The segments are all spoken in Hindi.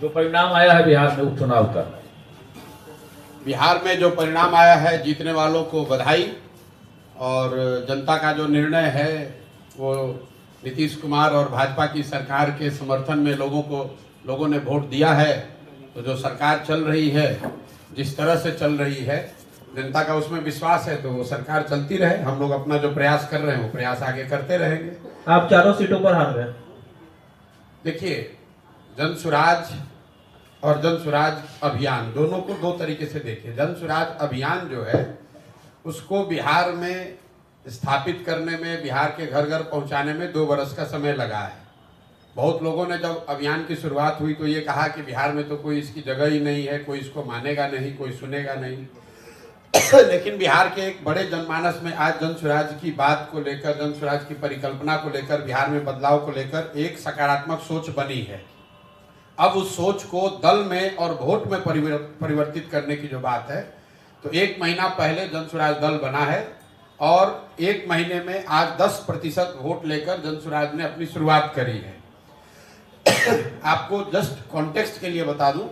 जो परिणाम आया है बिहार में उपचुनाव का, बिहार में जो परिणाम आया है, जीतने वालों को बधाई। और जनता का जो निर्णय है वो नीतीश कुमार और भाजपा की सरकार के समर्थन में लोगों ने वोट दिया है। तो जो सरकार चल रही है, जिस तरह से चल रही है, जनता का उसमें विश्वास है, तो वो सरकार चलती रहे। हम लोग अपना जो प्रयास कर रहे हैं वो प्रयास आगे करते रहेंगे। आप चारों सीटों पर हार गए। देखिए, जन सुराज और जन सुराज अभियान दोनों को दो तरीके से देखिए। जन सुराज अभियान जो है उसको बिहार में स्थापित करने में, बिहार के घर घर पहुंचाने में 2 वर्ष का समय लगा है। बहुत लोगों ने जब अभियान की शुरुआत हुई तो ये कहा कि बिहार में तो कोई इसकी जगह ही नहीं है, कोई इसको मानेगा नहीं, कोई सुनेगा नहीं। लेकिन बिहार के एक बड़े जनमानस में आज जन सुराज की बात को लेकर, जन सुराज की परिकल्पना को लेकर, बिहार में बदलाव को लेकर एक सकारात्मक सोच बनी है। अब उस सोच को दल में और वोट में परिवर्तित करने की जो बात है, तो 1 महीना पहले जन सुराज दल बना है और 1 महीने में आज 10% वोट लेकर जन सुराज ने अपनी शुरुआत करी है। आपको जस्ट कॉन्टेक्स्ट के लिए बता दूं,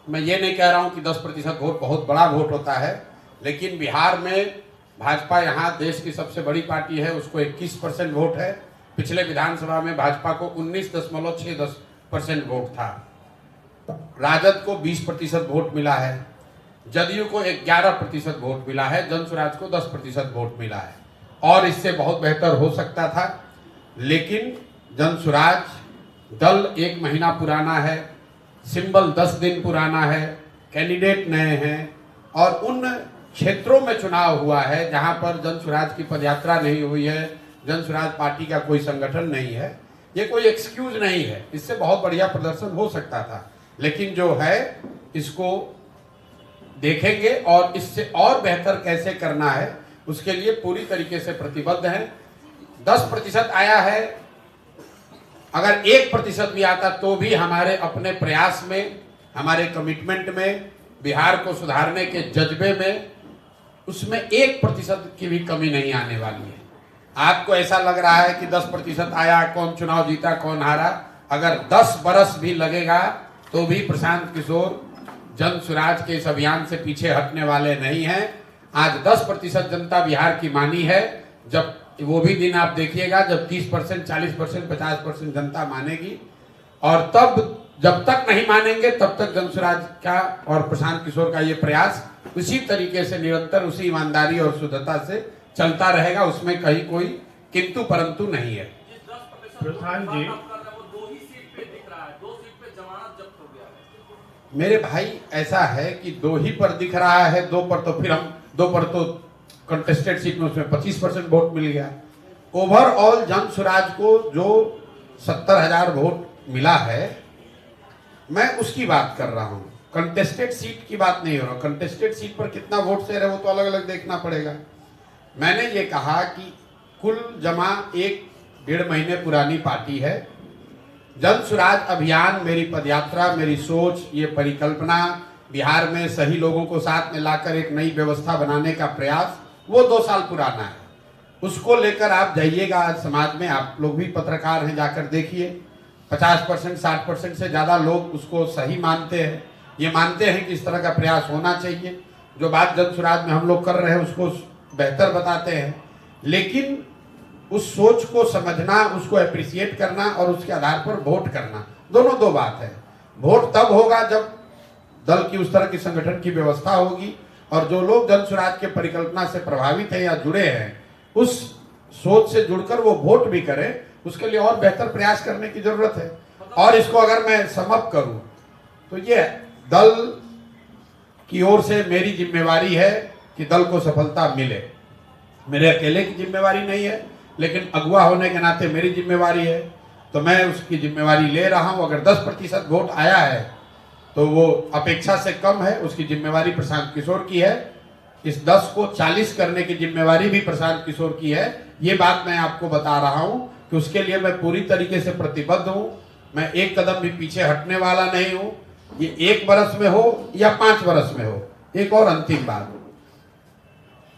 मैं ये नहीं कह रहा हूं कि 10% वोट बहुत बड़ा वोट होता है, लेकिन बिहार में भाजपा यहाँ देश की सबसे बड़ी पार्टी है, उसको 21% वोट है। पिछले विधानसभा में भाजपा को 19.6% वोट था। राजद को 20% वोट मिला है, जदयू को 11% वोट मिला है, जन सुराज को 10% वोट मिला है। और इससे बहुत बेहतर हो सकता था, लेकिन जन सुराज दल 1 महीना पुराना है, सिंबल 10 दिन पुराना है, कैंडिडेट नए हैं और उन क्षेत्रों में चुनाव हुआ है जहां पर जन सुराज की पदयात्रा नहीं हुई है, जन सुराज पार्टी का कोई संगठन नहीं है। ये कोई एक्सक्यूज नहीं है, इससे बहुत बढ़िया प्रदर्शन हो सकता था, लेकिन जो है इसको देखेंगे और इससे और बेहतर कैसे करना है उसके लिए पूरी तरीके से प्रतिबद्ध हैं। 10% आया है, अगर 1% भी आता तो भी हमारे अपने प्रयास में, हमारे कमिटमेंट में, बिहार को सुधारने के जज्बे में, उसमें 1% की भी कमी नहीं आने वाली है। आपको ऐसा लग रहा है कि 10% आया, कौन चुनाव जीता कौन हारा, अगर 10 बरस भी लगेगा तो भी प्रशांत किशोर जन सुराज के इस अभियान से पीछे हटने वाले नहीं हैं। आज 10% जनता बिहार की मानी है, जब वो भी दिन आप देखिएगा जब 30%, 40%, 50% जनता मानेगी। और तब जब तक नहीं मानेंगे तब तक जन सुराज का और प्रशांत किशोर का ये प्रयास उसी तरीके से निरंतर, उसी ईमानदारी और शुद्धता से चलता रहेगा, उसमें कहीं कोई किंतु परंतु नहीं है। प्रधान जी, मेरे भाई ऐसा है कि 2 ही पर दिख रहा है, 2 पर तो फिर हम 2 पर तो कंटेस्टेड सीट में उसमें 25% वोट मिल गया। ओवरऑल जन सुराज को जो 70,000 वोट मिला है, मैं उसकी बात कर रहा हूं, कंटेस्टेड सीट की बात नहीं हो रहा। कंटेस्टेड सीट पर कितना वोट शेयर है वो तो अलग अलग देखना पड़ेगा। मैंने ये कहा कि कुल जमा 1-1.5 महीने पुरानी पार्टी है। जन सुराज अभियान, मेरी पदयात्रा, मेरी सोच, ये परिकल्पना, बिहार में सही लोगों को साथ में लाकर एक नई व्यवस्था बनाने का प्रयास, वो 2 साल पुराना है। उसको लेकर आप जाइएगा आज समाज में, आप लोग भी पत्रकार हैं, जाकर देखिए। 50%, 60% से ज़्यादा लोग उसको सही मानते हैं, ये मानते हैं कि इस तरह का प्रयास होना चाहिए। जो बात जन सुराज में हम लोग कर रहे हैं उसको बेहतर बताते हैं, लेकिन उस सोच को समझना, उसको एप्रिसिएट करना और उसके आधार पर वोट करना, दोनों 2 बात है। वोट तब होगा जब दल की उस तरह की संगठन की व्यवस्था होगी और जो लोग जन सुराज के परिकल्पना से प्रभावित हैं या जुड़े हैं, उस सोच से जुड़कर वो वोट भी करें। उसके लिए और बेहतर प्रयास करने की जरूरत है। और इसको अगर मैं समअप करूं तो ये दल की ओर से मेरी जिम्मेवारी है कि दल को सफलता मिले। मेरे अकेले की जिम्मेवारी नहीं है, लेकिन अगुवा होने के नाते मेरी जिम्मेवारी है, तो मैं उसकी जिम्मेवारी ले रहा हूं। अगर 10% वोट आया है तो वो अपेक्षा से कम है, उसकी जिम्मेवारी प्रशांत किशोर की है। इस 10 को 40 करने की जिम्मेवारी भी प्रशांत किशोर की है। ये बात मैं आपको बता रहा हूं कि उसके लिए मैं पूरी तरीके से प्रतिबद्ध हूं। मैं एक कदम भी पीछे हटने वाला नहीं हूं। ये 1 वर्ष में हो या 5 वर्ष में हो। एक और अंतिम बात,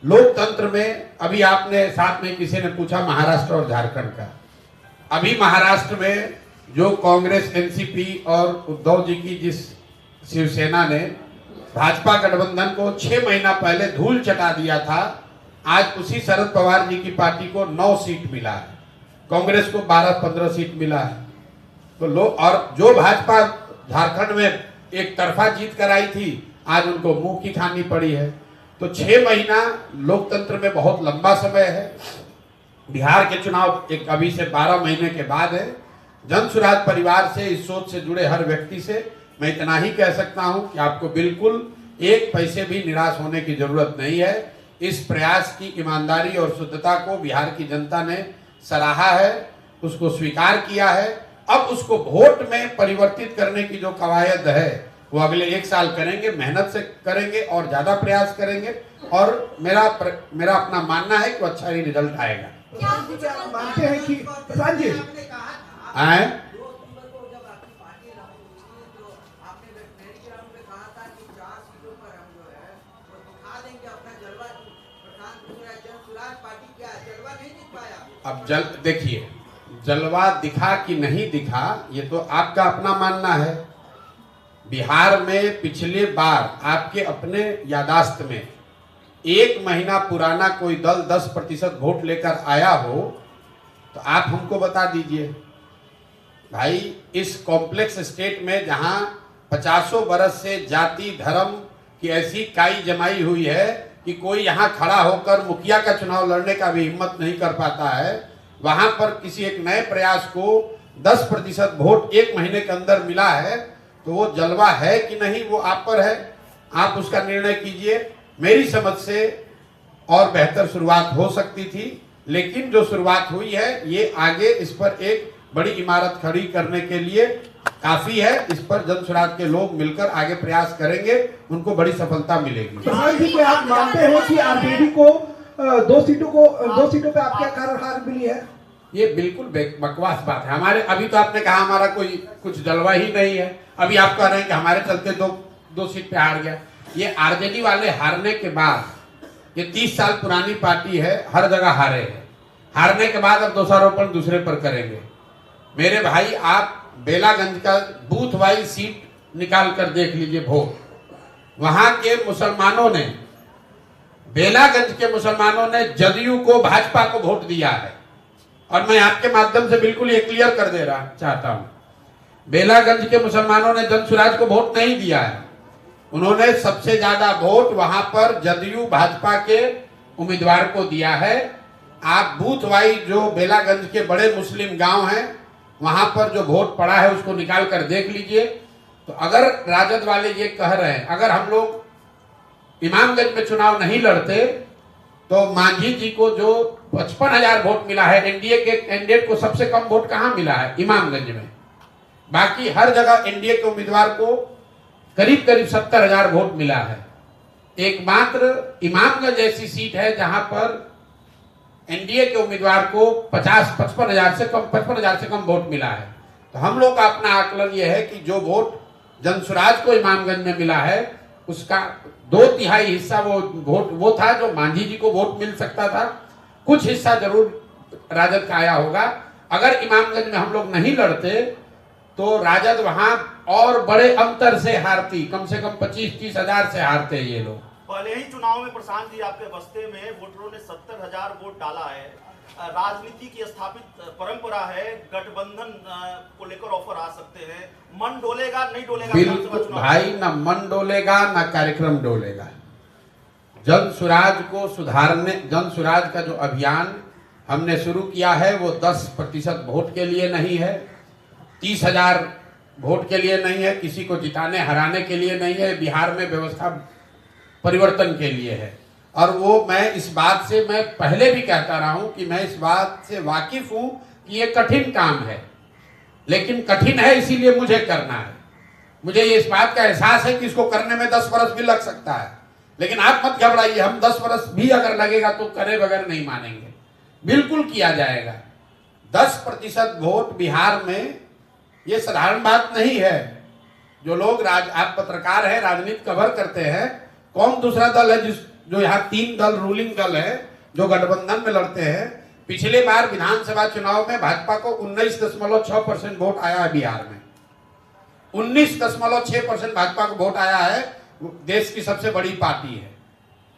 लोकतंत्र में अभी आपने साथ में किसी ने पूछा महाराष्ट्र और झारखंड का, अभी महाराष्ट्र में जो कांग्रेस, एनसीपी और उद्धव जी की जिस शिवसेना ने भाजपा गठबंधन को 6 महीना पहले धूल चटा दिया था, आज उसी शरद पवार जी की पार्टी को 9 सीट मिला है, कांग्रेस को 12-15 सीट मिला है। तो लोग, और जो भाजपा झारखंड में एक तरफा जीत कराई थी, आज उनको मुंह की खानी पड़ी है। तो 6 महीना लोकतंत्र में बहुत लंबा समय है। बिहार के चुनाव एक अभी से 12 महीने के बाद है। जन सुराज परिवार से, इस सोच से जुड़े हर व्यक्ति से मैं इतना ही कह सकता हूं कि आपको बिल्कुल एक पैसे भी निराश होने की जरूरत नहीं है। इस प्रयास की ईमानदारी और शुद्धता को बिहार की जनता ने सराहा है, उसको स्वीकार किया है। अब उसको वोट में परिवर्तित करने की जो कवायद है वो अगले 1 साल करेंगे, मेहनत से करेंगे और ज्यादा प्रयास करेंगे। और मेरा अपना मानना है कि अच्छा ही रिजल्ट आएगा। मानते हैं कि प्रधान जी आए अब देखिए, जलवा दिखा कि नहीं दिखा ये तो आपका अपना मानना है। बिहार में पिछले बार आपके अपने यादाश्त में 1 महीना पुराना कोई दल 10% वोट लेकर आया हो तो आप हमको बता दीजिए। भाई, इस कॉम्प्लेक्स स्टेट में जहां 50 बरस से जाति धर्म की ऐसी काई जमाई हुई है कि कोई यहाँ खड़ा होकर मुखिया का चुनाव लड़ने का भी हिम्मत नहीं कर पाता है, वहां पर किसी एक नए प्रयास को 10% वोट 1 महीने के अंदर मिला है, तो वो जलवा है कि नहीं वो आप पर है। आप उसका निर्णय कीजिए। मेरी समझ से और बेहतर शुरुआत हो सकती थी, लेकिन जो शुरुआत हुई है ये आगे इस पर एक बड़ी इमारत खड़ी करने के लिए काफी है। इस पर जन सुराज के लोग मिलकर आगे प्रयास करेंगे, उनको बड़ी सफलता मिलेगी। प्रधान जी, क्या आप मानते हैं कि आरजेडी को 2 सीटों पे आपके कारण हार मिली है? ये बिल्कुल बकवास बात है। हमारे अभी तो आपने कहा हमारा कोई कुछ जलवा ही नहीं है, अभी आप कह रहे हैं कि हमारे चलते दो सीट पे हार गया। ये आरजेडी वाले हारने के बाद, ये 30 साल पुरानी पार्टी है, हर जगह हारे हैं। हारने के बाद अब दोषारोपण दूसरे पर करेंगे। मेरे भाई, आप बेलागंज का बूथ वाइज सीट निकाल कर देख लीजिए वोट। वहां के मुसलमानों ने, बेलागंज के मुसलमानों ने जदयू को, भाजपा को वोट दिया है। और मैं आपके माध्यम से बिल्कुल ये क्लियर कर दे रहा चाहता हूं, बेलागंज के मुसलमानों ने जन सुराज को वोट नहीं दिया है। उन्होंने सबसे ज्यादा वोट वहां पर जदयू भाजपा के उम्मीदवार को दिया है। आप बूथ वाइज जो बेलागंज के बड़े मुस्लिम गांव हैं वहां पर जो वोट पड़ा है उसको निकाल कर देख लीजिए। तो अगर राजद वाले ये कह रहे हैं अगर हम लोग इमामगंज में चुनाव नहीं लड़ते तो मांझी जी को जो 55,000 वोट मिला है, एनडीए के कैंडिडेट को सबसे कम वोट कहां मिला है? इमामगंज में। बाकी हर जगह एनडीए के उम्मीदवार को करीब 70,000 वोट मिला है। एकमात्र इमामगंज ऐसी सीट है जहां पर एनडीए के उम्मीदवार को 55,000 से कम वोट मिला है। तो हम लोग का अपना आकलन यह है कि जो वोट जनसुराज को इमामगंज में मिला है उसका 2/3 हिस्सा वो था जो मांझी जी को वोट मिल सकता था। कुछ हिस्सा जरूर राजद का आया होगा। अगर इमामगंज में हम लोग नहीं लड़ते तो राजद वहां और बड़े अंतर से हारती, कम से कम 25-30 हजार से हारते ये लोग। पहले ही चुनाव में प्रशांत जी आपके बस्ते में वोटरों ने 70,000 वोट डाला है। राजनीति की स्थापित परंपरा है, गठबंधन को लेकर ऑफर आ सकते हैं। मन डोलेगा नहीं डोलेगा? बिल्कुल भाई, ना मन डोलेगा ना कार्यक्रम डोलेगा। जन सुराज को सुधारने, जन सुराज का जो अभियान हमने शुरू किया है वो 10% वोट के लिए नहीं है, 30,000 वोट के लिए नहीं है, किसी को जिताने हराने के लिए नहीं है, बिहार में व्यवस्था परिवर्तन के लिए है। और वो मैं इस बात से मैं पहले भी कहता रहा हूं कि मैं इस बात से वाकिफ हूं कि ये कठिन काम है, लेकिन कठिन है इसीलिए मुझे करना है। मुझे ये इस बात का एहसास है कि इसको करने में 10 वर्ष भी लग सकता है, लेकिन आप मत घबराइए, हम 10 वर्ष भी अगर लगेगा तो करे बगैर नहीं मानेंगे, बिल्कुल किया जाएगा। 10% वोट बिहार में ये साधारण बात नहीं है। जो लोग आप पत्रकार हैं, राजनीति कवर करते हैं, कौन दूसरा दल है जो यहाँ 3 दल रूलिंग दल है जो गठबंधन में लड़ते हैं, पिछले बार विधानसभा चुनाव में भाजपा को 19.6% वोट आया है बिहार में। 19.6% भाजपा को वोट आया है। देश की सबसे बड़ी पार्टी है।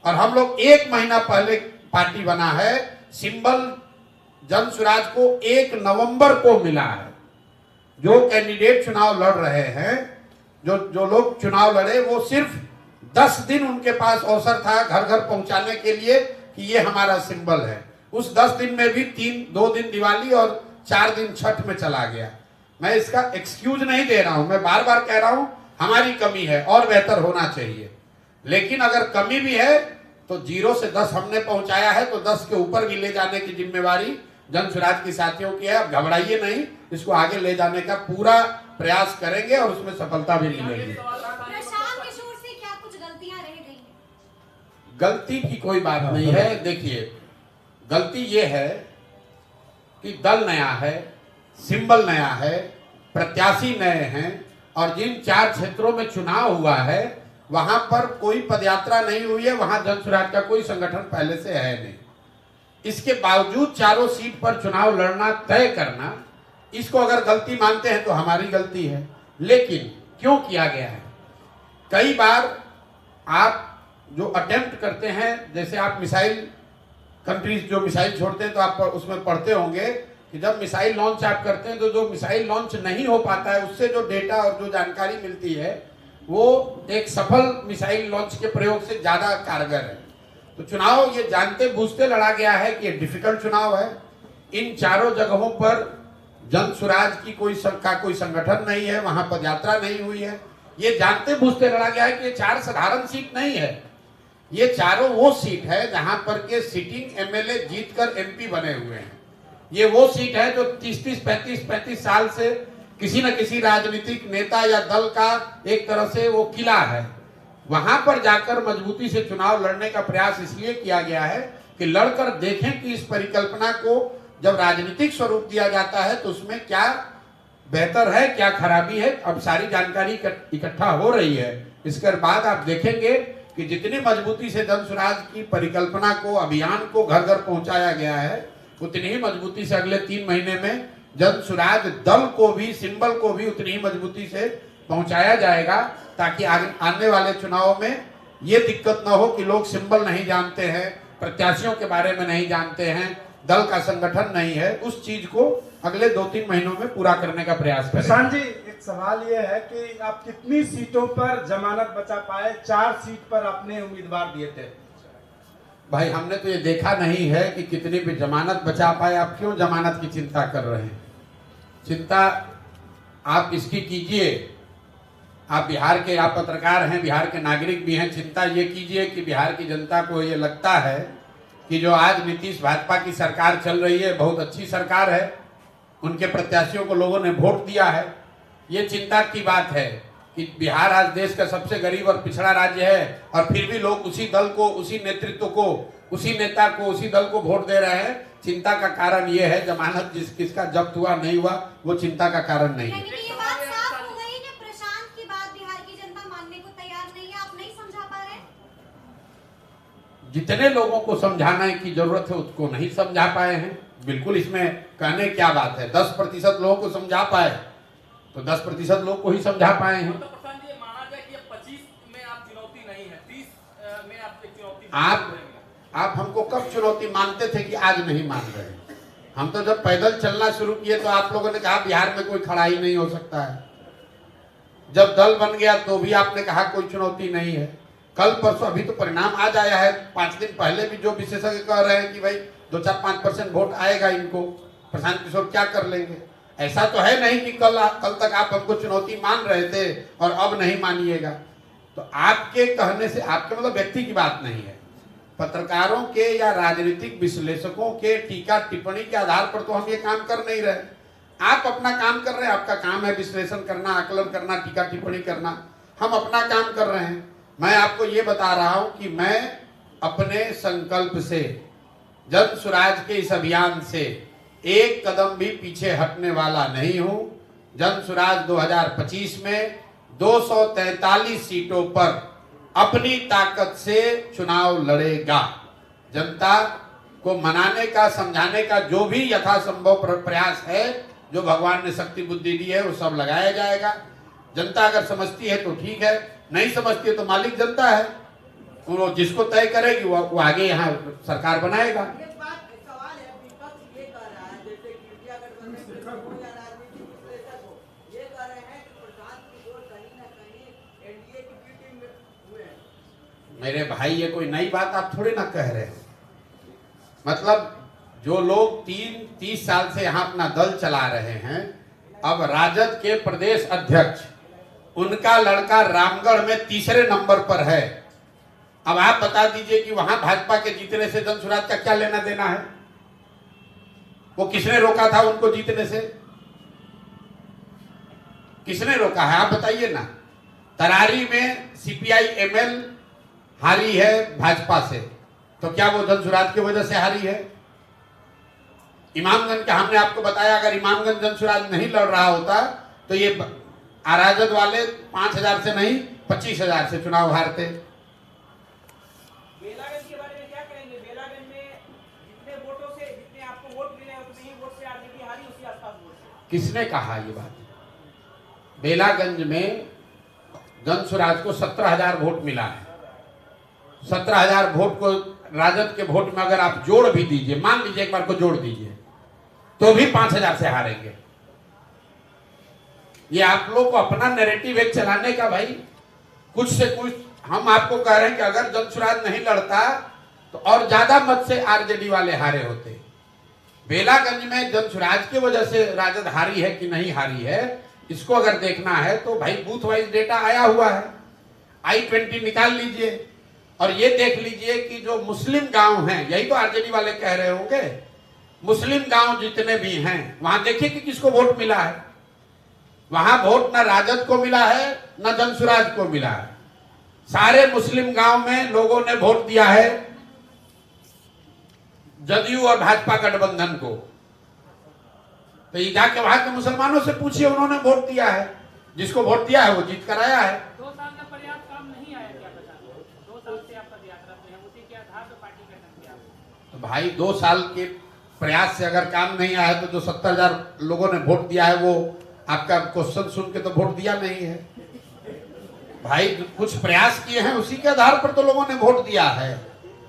और हम लोग 1 महीना पहले पार्टी बना है। सिंबल जन स्वराज को 1 नवंबर को मिला है। जो कैंडिडेट चुनाव लड़ रहे हैं, जो लोग चुनाव लड़े, वो सिर्फ 10 दिन उनके पास अवसर था घर घर पहुंचाने के लिए कि ये हमारा सिंबल है। उस 10 दिन में भी 2 दिन दिवाली और 4 दिन छठ में चला गया। मैं इसका एक्सक्यूज नहीं दे रहा हूं, मैं बार बार कह रहा हूं हमारी कमी है और बेहतर होना चाहिए। लेकिन अगर कमी भी है तो 0 से 10 हमने पहुंचाया है, तो 10 के ऊपर भी ले जाने की जिम्मेवारी जन स्वराज के साथियों की है। अब घबराइए नहीं, इसको आगे ले जाने का पूरा प्रयास करेंगे और उसमें सफलता भी मिलेगी। प्रशांत किशोर से क्या कुछ गलतियां रह गई हैं? गलती की कोई बात नहीं है। देखिए, गलती ये है कि दल नया है, सिंबल नया है, प्रत्याशी नए हैं, और जिन 4 क्षेत्रों में चुनाव हुआ है वहां पर कोई पदयात्रा नहीं हुई है, वहां जन स्वराज का कोई संगठन पहले से है नहीं। इसके बावजूद चारों सीट पर चुनाव लड़ना, तय करना, इसको अगर गलती मानते हैं तो हमारी गलती है। लेकिन क्यों किया गया है? कई बार आप जो अटेम्प्ट करते हैं, जैसे आप मिसाइल कंट्रीज जो मिसाइल छोड़ते हैं तो आप उसमें पढ़ते होंगे कि जब मिसाइल लॉन्च आप करते हैं तो जो मिसाइल लॉन्च नहीं हो पाता है उससे जो डेटा और जो जानकारी मिलती है वो एक सफल मिसाइल लॉन्च के प्रयोग से ज्यादा कारगर है। तो चुनाव ये जानते बूझते लड़ा गया है कि डिफिकल्ट चुनाव है। इन चारों जगहों पर जन स्वराज की कोई संगठन नहीं है, वहां पदयात्रा नहीं हुई है। ये जानते बूझते लड़ा गया है कि ये 4 साधारण सीट नहीं है, ये चारों वो सीट है जहां पर के सिटिंग एमएलए जीतकर एमपी बने हुए हैं। ये वो सीट है जो 30-35 साल से किसी न किसी राजनीतिक नेता या दल का एक तरह से वो किला है। वहां पर जाकर मजबूती से चुनाव लड़ने का प्रयास इसलिए किया गया है कि लड़कर देखें कि इस परिकल्पना को जब राजनीतिक स्वरूप दिया जाता है तो उसमें क्या बेहतर है, क्या खराबी है। अब सारी जानकारी इकट्ठा हो रही है। इसके बाद आप देखेंगे कि जितनी मजबूती से जन स्वराज की परिकल्पना को, अभियान को घर घर पहुंचाया गया है, उतनी ही मजबूती से अगले 3 महीने में जन स्वराज दल को भी, सिंबल को भी उतनी ही मजबूती से पहुंचाया जाएगा, ताकि आने वाले चुनाव में ये दिक्कत ना हो कि लोग सिंबल नहीं जानते हैं, प्रत्याशियों के बारे में नहीं जानते हैं, दल का संगठन नहीं है। उस चीज को अगले 2-3 महीनों में पूरा करने का प्रयास करें। प्रशांत जी, एक सवाल ये है कि आप कितनी सीटों पर जमानत बचा पाए? 4 सीट पर आपने उम्मीदवार दिए थे। भाई, हमने तो ये देखा नहीं है कि कितनी भी जमानत बचा पाए। आप क्यों जमानत की चिंता कर रहे हैं? चिंता आप इसकी कीजिए, आप बिहार के, आप पत्रकार हैं, बिहार के नागरिक भी हैं। चिंता ये कीजिए कि बिहार की जनता को ये लगता है कि जो आज नीतीश भाजपा की सरकार चल रही है बहुत अच्छी सरकार है, उनके प्रत्याशियों को लोगों ने वोट दिया है। ये चिंता की बात है कि बिहार आज देश का सबसे गरीब और पिछड़ा राज्य है और फिर भी लोग उसी दल को, उसी नेतृत्व को, उसी नेता को, उसी दल को वोट दे रहे हैं। चिंता का कारण ये है, जमानत किसका जब्त हुआ नहीं हुआ वो चिंता का कारण नहीं है। ये बात साफ हो गई कि प्रशांत की बात बिहार की जनता मानने को तैयार नहीं है। आप नहीं समझा पा रहे? जितने लोगों को समझाने की जरूरत है उसको नहीं समझा पाए हैं। बिल्कुल, इसमें कहने क्या बात है। 10% लोगों को समझा पाए तो 10% लोग को ही समझा पाए हैं। तो प्रशांत जी, माना जाए कि 25 में आप चुनौती नहीं है, 30 में आप एक चुनौती आप हमको कब चुनौती मानते थे कि आज नहीं मान रहे? हम तो जब पैदल चलना शुरू किए तो आप लोगों ने कहा बिहार में कोई खड़ा ही नहीं हो सकता है। जब दल बन गया तो भी आपने कहा कोई चुनौती नहीं है। कल परसों अभी तो परिणाम आज आया है, 5 दिन पहले भी जो विशेषज्ञ कह रहे हैं कि भाई 2-4-5% वोट आएगा इनको, प्रशांत किशोर क्या कर लेंगे। ऐसा तो है नहीं कि कल तक आप हमको चुनौती मान रहे थे और अब नहीं मानिएगा। तो आपके कहने से, आपके मतलब व्यक्ति की बात नहीं है, पत्रकारों के या राजनीतिक विश्लेषकों के टीका टिप्पणी के आधार पर तो हम ये काम कर नहीं रहे। आप अपना काम कर रहे हैं, आपका काम है विश्लेषण करना, आकलन करना, टीका टिप्पणी करना। हम अपना काम कर रहे हैं। मैं आपको ये बता रहा हूं कि मैं अपने संकल्प से, जन स्वराज के इस अभियान से एक कदम भी पीछे हटने वाला नहीं हूं। जन स्वराज 2025 में 243 सीटों पर अपनी ताकत से चुनाव लड़ेगा। जनता को मनाने का, समझाने का जो भी यथासंभव प्रयास है, जो भगवान ने शक्ति बुद्धि दी है, वो सब लगाया जाएगा। जनता अगर समझती है तो ठीक है, नहीं समझती है तो मालिक जनता है, वो जिसको तय करेगी वो आगे यहाँ सरकार बनाएगा। एक बात सवाल है, विपक्ष ये कह रहा है जैसे कि इंडिया गठबंधन हो या राजनीतिक विश्लेषक हो, ये कह रहे हैं कि प्रशांत किशोर कहीं ना कहीं एनडीए की बी टीम में हुए हैं। मेरे भाई, ये कोई नई बात आप थोड़े ना कह रहे हैं। मतलब जो लोग 30 साल से यहाँ अपना दल चला रहे हैं, अब राजद के प्रदेश अध्यक्ष, उनका लड़का रामगढ़ में तीसरे नंबर पर है। अब आप बता दीजिए कि वहां भाजपा के जीतने से जनसुराज का क्या लेना देना है? वो किसने रोका था उनको जीतने से? किसने रोका है आप बताइए ना। तरारी में सीपीआई एमएल हारी है भाजपा से, तो क्या वो जनसुराज की वजह से हारी है? इमामगंज का हमने आपको बताया, अगर इमामगंज जनसुराज नहीं लड़ रहा होता तो ये राजद वाले 5,000 से नहीं 25,000 से चुनाव हारते। बेलागंज के बारे में क्या कहेंगे? बेलागंज में जितने वोटों से, जितने आपको वोट मिले उतने ही वोट से आरजेडी हारी, उसी आसपास वोट से। किसने कहा ये बात? बेलागंज में जनसुराज को 17,000 वोट मिला है। 17,000 वोट को राजद के वोट में अगर आप जोड़ भी दीजिए, मान लीजिए एक बार को जोड़ दीजिए, तो भी 5,000 से हारेंगे। ये आप लोग को अपना नैरेटिव एक चलाने का भाई, कुछ से कुछ हम आपको कह रहे हैं कि अगर जनसुराज नहीं लड़ता तो और ज्यादा मत से आरजेडी वाले हारे होते। बेलागंज में जनसुराज की वजह से राजद हारी है कि नहीं हारी है, इसको अगर देखना है तो भाई बूथ वाइज डेटा आया हुआ है, I-20 निकाल लीजिए और ये देख लीजिए कि जो मुस्लिम गांव हैं, यही तो आरजेडी वाले कह रहे होंगे, मुस्लिम गांव जितने भी हैं वहां देखिए कि किसको वोट मिला है। वहां वोट ना राजद को मिला है ना जनसुराज को मिला है। सारे मुस्लिम गांव में लोगों ने वोट दिया है जदयू और भाजपा गठबंधन को। तो ये जाके वहां के मुसलमानों से पूछिए, उन्होंने वोट दिया है, जिसको वोट दिया है वो जीत कर आया है। 2 साल का पर्याप्त काम नहीं आया क्या प्रशांत? 2 साल से आप पदयात्रा पे हैं, उसी के आधार पर पार्टी का नाम किया। तो भाई 2 साल के प्रयास से अगर काम नहीं आया तो जो 70,000 लोगों ने वोट दिया है वो आपका क्वेश्चन सुन के तो वोट दिया नहीं है भाई। कुछ प्रयास किए हैं, उसी के आधार पर तो लोगों ने वोट दिया है।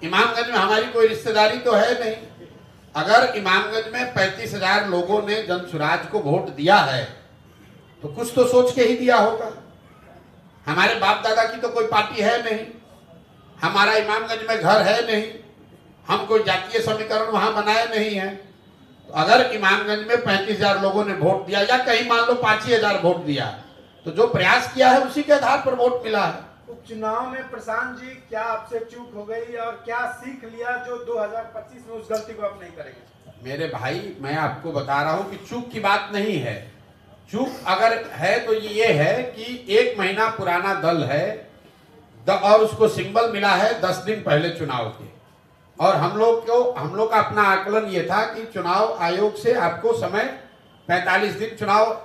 इमामगंज में हमारी कोई रिश्तेदारी तो है नहीं। अगर इमामगंज में 35,000 लोगों ने जनसुराज को वोट दिया है तो कुछ तो सोच के ही दिया होगा। हमारे बाप दादा की तो कोई पार्टी है नहीं, हमारा इमामगंज में घर है नहीं, हम कोई जातीय समीकरण वहां बनाए नहीं है। तो अगर इमामगंज में 35,000 लोगों ने वोट दिया या कहीं मान लो 5,000 वोट दिया, तो जो प्रयास किया है उसी के आधार पर वोट मिला है। उपचुनाव में प्रशांत जी क्या आपसे चूक हो गई और क्या सीख लिया जो 2025 में उस गलती को आप नहीं करेंगे? मेरे भाई, मैं आपको बता रहा हूं कि चूक की बात नहीं है। चूक अगर है तो ये है कि 1 महीना पुराना दल है और उसको सिंबल मिला है 10 दिन पहले चुनाव के, और हम लोग का अपना आकलन ये था कि चुनाव आयोग से आपको समय 45 दिन, चुनाव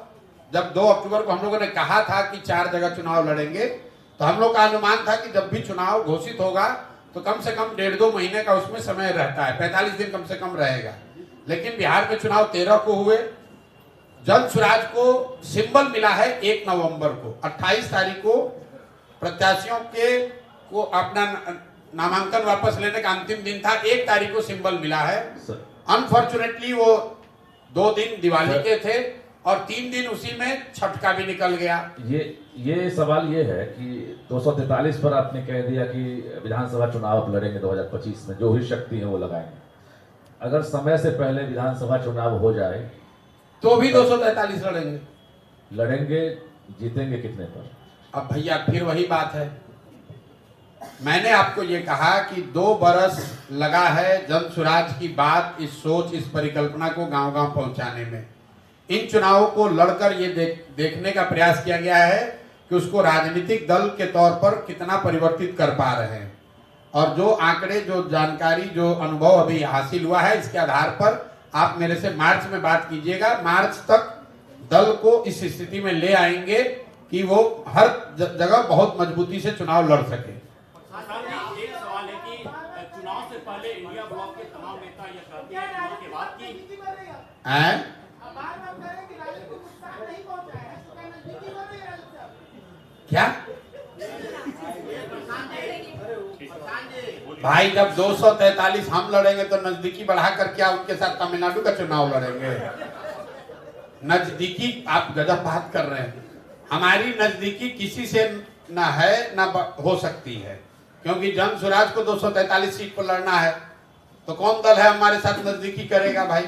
जब 2 अक्टूबर को हम लोगों ने कहा था कि 4 जगह चुनाव लड़ेंगे, तो हम लोग का अनुमान था कि जब भी चुनाव घोषित होगा तो कम से कम 1.5-2 महीने का उसमें समय रहता है, 45 दिन कम से कम रहेगा। लेकिन बिहार में चुनाव 13 को हुए, जनसुराज को सिंबल मिला है 1 नवंबर को। 28 तारीख को प्रत्याशियों को अपना नामांकन वापस लेने का अंतिम दिन था, 1 तारीख को सिंबल मिला है। अनफॉर्चुनेटली वो 2 दिन दिवाली के थे और 3 दिन उसी में छठ का भी निकल गया। ये सवाल ये है कि 243 पर आपने कह दिया कि विधानसभा चुनाव आप लड़ेंगे 2025 में, जो भी शक्ति है वो लगाएंगे। अगर समय से पहले विधानसभा चुनाव हो जाए तो भी 243 लड़ेंगे, जीतेंगे कितने पर? अब भैया फिर वही बात है, मैंने आपको ये कहा कि 2 बरस लगा है जनसुराज की बात, इस सोच, इस परिकल्पना को गांव-गांव पहुंचाने में। इन चुनावों को लड़कर ये देखने का प्रयास किया गया है कि उसको राजनीतिक दल के तौर पर कितना परिवर्तित कर पा रहे हैं। और जो आंकड़े, जो जानकारी, जो अनुभव अभी हासिल हुआ है, इसके आधार पर आप मेरे से मार्च में बात कीजिएगा। मार्च तक दल को इस स्थिति में ले आएंगे कि वो हर जगह बहुत मजबूती से चुनाव लड़ सके। एक सवाल है कि चुनाव से पहले इंडिया ब्लॉक के तमाम नेता हैं? क्या भाई, जब 243 हम लड़ेंगे तो नजदीकी बढ़ाकर क्या उनके साथ तमिलनाडु का चुनाव लड़ेंगे? नजदीकी आप गजब बात कर रहे हैं। हमारी नजदीकी किसी से ना है ना हो सकती है, क्योंकि जन स्वराज को 243 सीट पर लड़ना है तो कौन दल है हमारे साथ नजदीकी करेगा भाई?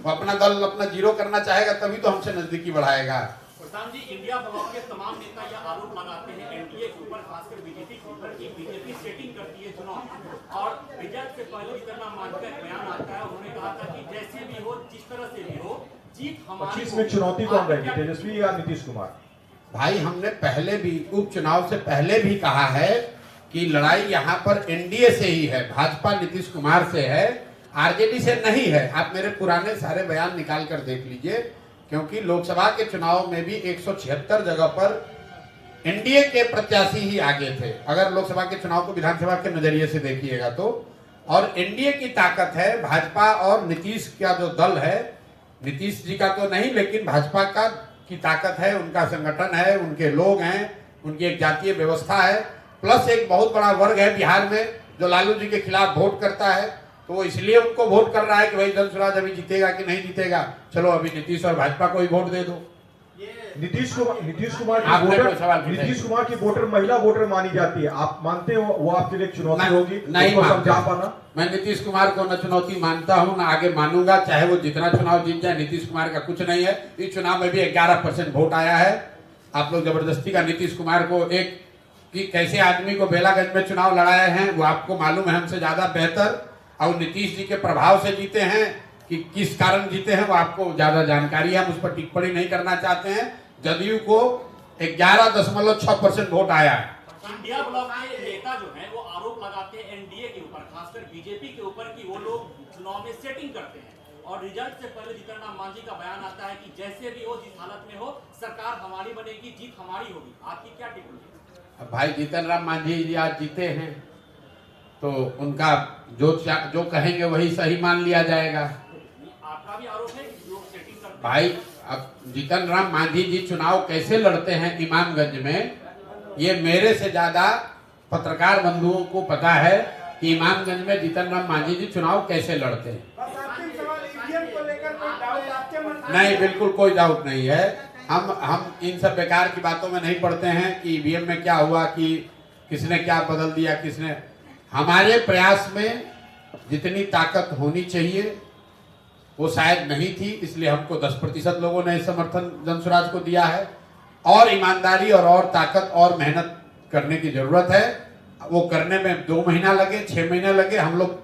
वो अपना दल अपना जीरो करना चाहेगा तभी तो हमसे नजदीकी बढ़ाएगा। प्रधान जी, इंडिया ब्लॉक के तमाम नेता यह आरोप लगाते हैं एनडीए के ऊपर, खासकर बीजेपी के ऊपर, कि बीजेपी सेटिंग करती है चुनाव और रिजल्ट से पहले जितना मानकर बयान आता है। उन्होंने कहा था कि जैसे भी हो, जिस तरह से भी हो, जीत हमारी। 25 में चुनौती कौन रहेगी, तेजस्वी या नीतीश कुमार? भाई, हमने पहले भी उपचुनाव से पहले भी कहा है कि लड़ाई यहाँ पर एनडीए से ही है, भाजपा नीतीश कुमार से है, आरजेडी से नहीं है। आप मेरे पुराने सारे बयान निकाल कर देख लीजिए, क्योंकि लोकसभा के चुनाव में भी 176 जगह पर एनडीए के प्रत्याशी ही आगे थे, अगर लोकसभा के चुनाव को विधानसभा के नजरिए से देखिएगा तो। और एनडीए की ताकत है, भाजपा और नीतीश का जो दल है, नीतीश जी का तो नहीं लेकिन भाजपा का की ताकत है, उनका संगठन है, उनके लोग हैं, उनकी एक जातीय व्यवस्था है, प्लस एक बहुत बड़ा वर्ग है बिहार में जो लालू जी के खिलाफ वोट करता है, तो वो इसलिए उनको वोट कर रहा है कि भाई जन स्वराज अभी जीतेगा कि नहीं जीतेगा, चलो अभी नीतीश और भाजपा को ही वोट दे दो। नीतीश कुमार की वोटर महिला वोटर मानी जाती है, आप मानते हो वो आपके लिए चुनौती होगी? नहीं समझा पाना। मैं नीतीश कुमार को न चुनौती मानता हूं, न आगे मानूंगा, चाहे वो जितना चुनाव जीत जाए, नीतीश कुमार का कुछ नहीं है। इस चुनाव में भी 11% वोट आया है। आप लोग जबरदस्ती का नीतीश कुमार को एक कि कैसे आदमी को बेलागंज में चुनाव लड़ाए हैं वो आपको मालूम है हमसे ज्यादा बेहतर, और नीतीश जी के प्रभाव से जीते हैं कि किस कारण जीते हैं वो आपको ज्यादा जानकारी है, हम उस पर टिप्पणी नहीं करना चाहते हैं। जदयू को 11.6% वोट आया है। इंडिया ब्लॉक के नेता जो हैं वो आरोप लगाते हैं एनडीए के ऊपर, खासकर बीजेपी के ऊपर, कि वो लोग चुनाव में सेटिंग करते हैं और रिजल्ट से पहले जीतन राम मांझी का बयान आता है कि जैसे भी हो, जिस हालत में हो, सरकार हमारी बनेगी, जीत हमारी होगी। आपकी क्या टिप्पणी? भाई, जीतन राम मांझी जी आज जीते हैं तो उनका जो कहेंगे वही सही मान लिया जाएगा। आपका भी आरोप है कि लोग सेटिंग करते हैं। भाई, अब जीतन राम मांझी जी चुनाव कैसे लड़ते हैं इमामगंज में, ये मेरे से ज्यादा पत्रकार बंधुओं को पता है कि इमामगंज में जीतन राम मांझी जी चुनाव कैसे लड़ते हैं। नहीं, बिल्कुल कोई डाउट नहीं है। हम इन सब बेकार की बातों में नहीं पड़ते हैं कि ईवीएम में क्या हुआ, कि किसने क्या बदल दिया, किसने। हमारे प्रयास में जितनी ताकत होनी चाहिए वो शायद नहीं थी, इसलिए हमको 10% लोगों ने समर्थन जन स्वराज को दिया है, और ईमानदारी और ताकत और मेहनत करने की जरूरत है। वो करने में 2 महीना लगे, 6 महीने लगे, हम लोग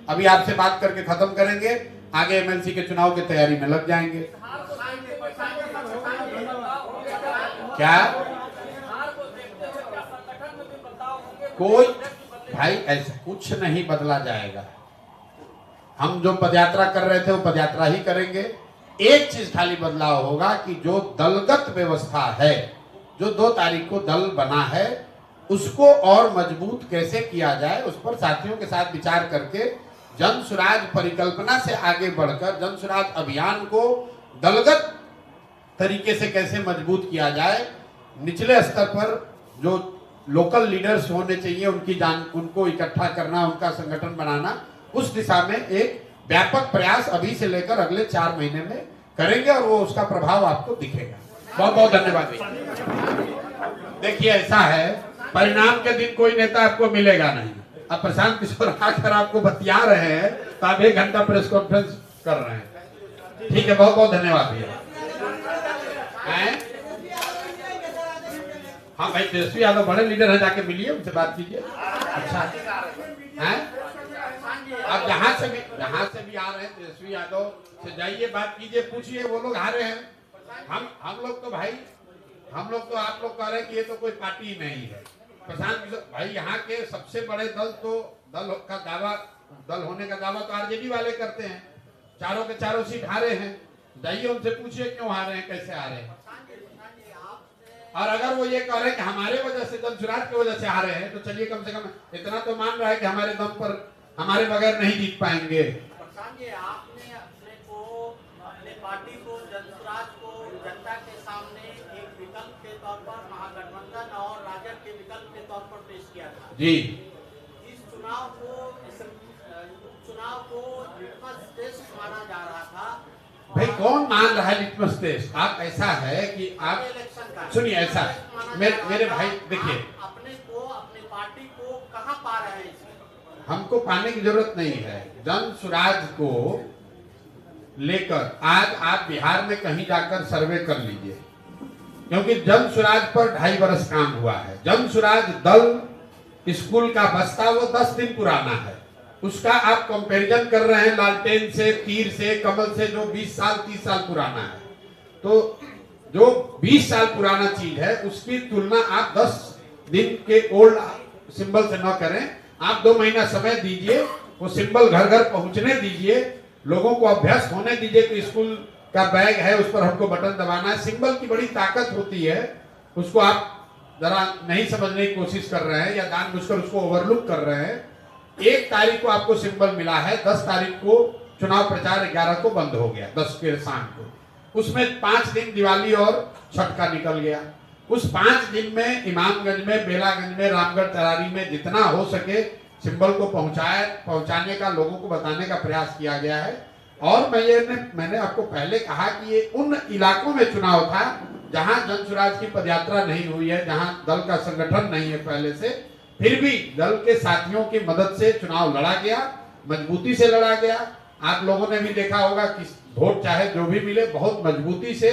अभी आपसे बात करके खत्म करेंगे, आगे एमएलसी के चुनाव की तैयारी में लग जाएंगे। क्या कोई भाई ऐसा कुछ नहीं बदला जाएगा। हम जो पदयात्रा कर रहे थे वो पदयात्रा ही करेंगे। एक चीज खाली बदलाव होगा कि जो दलगत व्यवस्था है, जो 2 तारीख को दल बना है, उसको और मजबूत कैसे किया जाए, उस पर साथियों के साथ विचार करके जन स्वराज परिकल्पना से आगे बढ़कर जन स्वराज अभियान को दलगत तरीके से कैसे मजबूत किया जाए। निचले स्तर पर जो लोकल लीडर्स होने चाहिए उनको इकट्ठा करना, उनका संगठन बनाना, उस दिशा में एक व्यापक प्रयास अभी से लेकर अगले 4 महीने में करेंगे और वो उसका प्रभाव आपको दिखेगा। बहुत बहुत धन्यवाद। देखिए, ऐसा है, परिणाम के दिन कोई नेता आपको मिलेगा नहीं। अब प्रशांत किशोर आकर आपको बतिया रहे हैं तो आप 1 घंटा प्रेस कॉन्फ्रेंस कर रहे हैं। ठीक है, बहुत बहुत धन्यवाद भैया। हाँ भाई, तेजस्वी यादव बड़े लीडर हैं, जाके मिलिए, उनसे बात कीजिए। अच्छा है, अब जहाँ से भी आ रहे हैं तेजस्वी यादव से जाइए, बात कीजिए, पूछिए, वो लोग आ रहे हैं। हम लोग तो भाई, हम लोग तो आप लोग कह रहे हैं कि ये तो कोई पार्टी ही नहीं है। प्रशांत भाई, यहाँ के सबसे बड़े दल होने का दावा तो आरजेडी वाले करते हैं, चारों के चारों सीट हारे हैं। जाइए, उनसे पूछिए क्यों हारे हैं, कैसे हारे हैं। और अगर वो ये कह रहे हैं कि हमारे वजह से, जन स्वराज की वजह से हारे हैं, तो चलिए कम से कम इतना तो मान रहा है कि हमारे दम पर, हमारे बगैर नहीं जीत पाएंगे। आपने अपने को महागठबंधन और राजद के विकल्प के तौर पर पेश किया था। जी, इस चुनाव को लिटमस टेस्ट माना जा रहा था। भाई कौन मान रहा है लिटमस टेस्ट? आप ऐसा है कि आप सुनिए, ऐसा मेरे भाई देखिए, अपने पार्टी को कहाँ पा रहे हैं? हमको पाने की जरूरत नहीं है। जन सुराज को लेकर आज आप बिहार में कहीं जाकर सर्वे कर लीजिए, क्योंकि जन सुराज पर 2.5 बरस काम हुआ है। जन सुराज दल स्कूल का बस्ता वो 10 दिन पुराना है। उसका आप कंपैरिजन कर रहे हैं लालटेन से, तीर से, कमल से, जो 20 साल 30 साल पुराना है। तो जो 20 साल पुराना चीज है उसकी तुलना आप 10 दिन के ओल्ड सिंबल से न करें। आप 2 महीना समय दीजिए, वो सिंबल घर घर पहुंचने दीजिए, लोगों को अभ्यास होने दीजिए कि स्कूल का बैग है उस पर हमको बटन दबाना है। सिंबल की बड़ी ताकत होती है, उसको आप जरा नहीं समझने की कोशिश कर रहे हैं या जानबूझकर उसको ओवरलुक कर रहे हैं। 1 तारीख को आपको सिंबल मिला है, 10 तारीख को चुनाव प्रचार 11 को बंद हो गया, 10 के शाम को। उसमें 5 दिन दिवाली और छठ का निकल गया। उस 5 दिन में इमामगंज में, बेलागंज में, रामगढ़ तरारी में जितना हो सके सिंबल को पहुंचाने का, लोगों को बताने का प्रयास किया गया है। और मैंने आपको पहले कहा कि ये उन इलाकों में चुनाव था जहां जन सुराज की पदयात्रा नहीं हुई है, जहां दल का संगठन नहीं है पहले से, फिर भी दल के साथियों की मदद से चुनाव लड़ा गया, मजबूती से लड़ा गया। आप लोगों ने भी देखा होगा कि वोट चाहे जो भी मिले बहुत मजबूती से